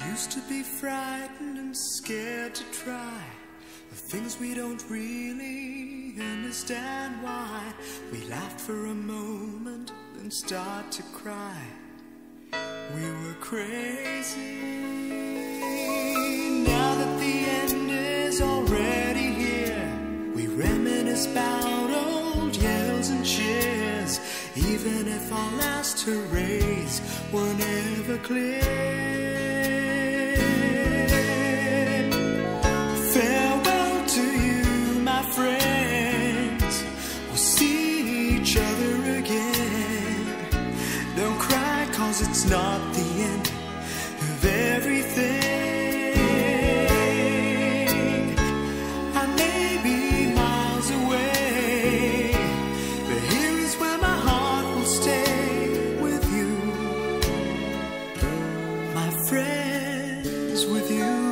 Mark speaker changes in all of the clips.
Speaker 1: Used to be frightened and scared to try the things we don't really understand why. We laughed for a moment, then start to cry. We were crazy. Now that the end is already here, we reminisce about old yells and cheers, even if our last hurrays were never clear. It's not the end of everything. I may be miles away, but here is where my heart will stay with you, my friends, with you.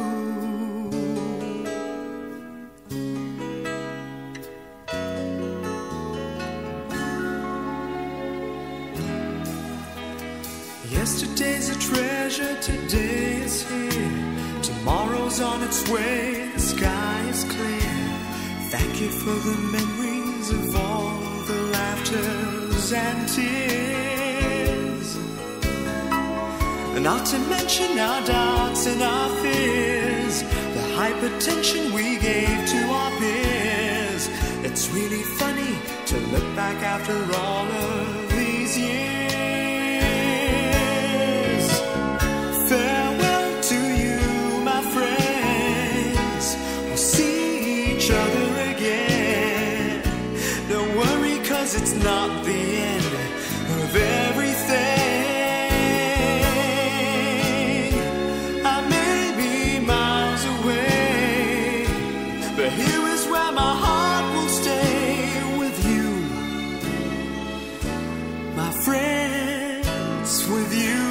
Speaker 1: Yesterday's a treasure, today is here. Tomorrow's on its way, the sky is clear. Thank you for the memories of all the laughters and tears, and not to mention our doubts and our fears, the hypertension we gave to our peers. It's really funny to look back after all of these years. It's not the end of everything. I may be miles away, but here is where my heart will stay with you, my friends, with you.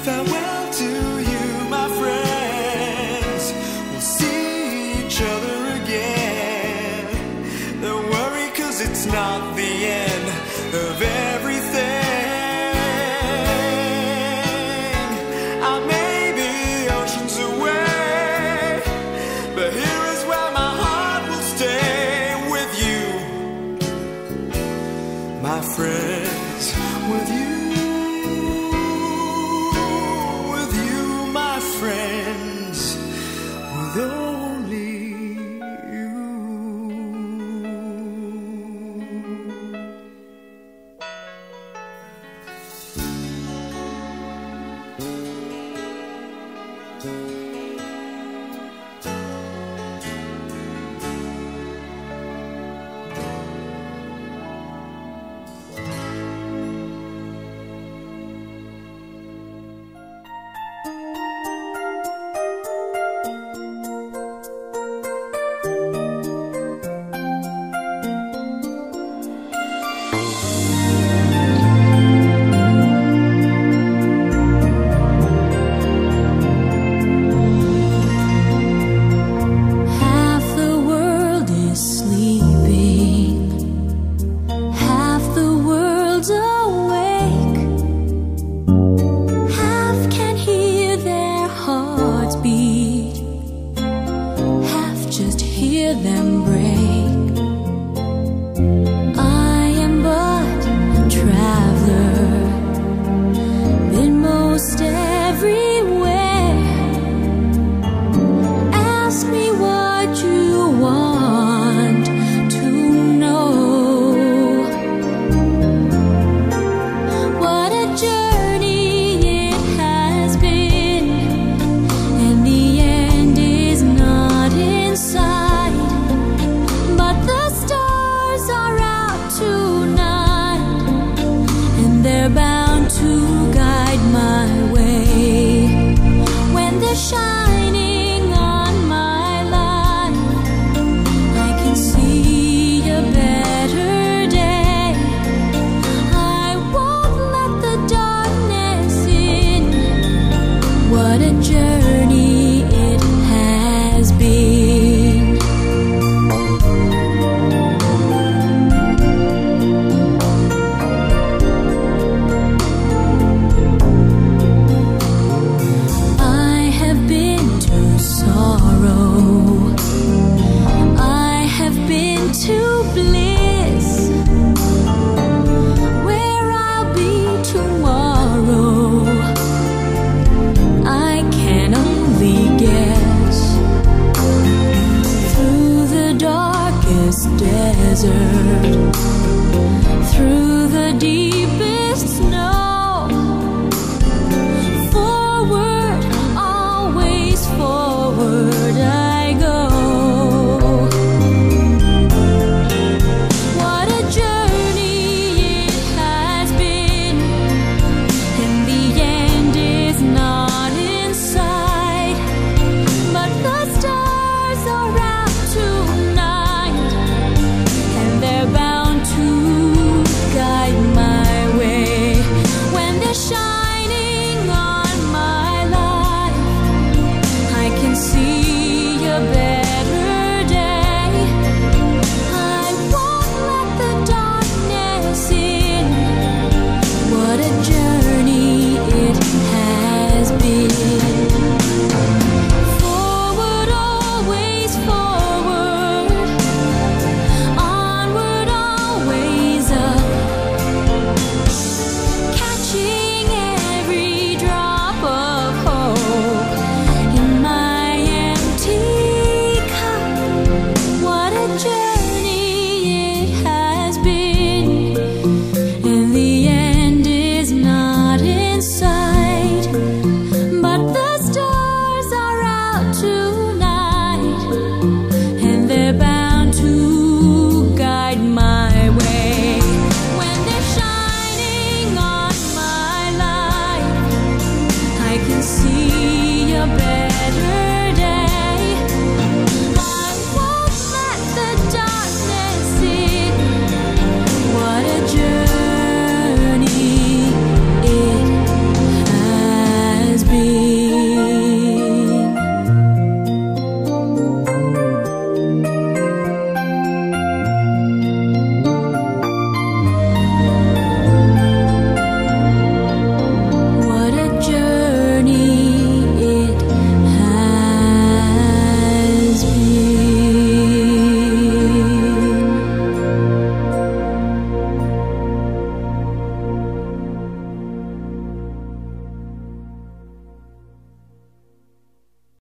Speaker 1: Farewell to you, my friends. We'll see each other again. It's not the end of everything. I may be oceans away, but here is where my heart will stay with you, my friends, with you, my friends, with only you.
Speaker 2: Them break. I am but a traveler, been most everywhere. Ask me what you want to know. What a journey it has been, and the end is not in sight. Bound to guide my way when they're shining on my life. I can see a better day. I won't let the darkness in. What a journey it has been. see your best.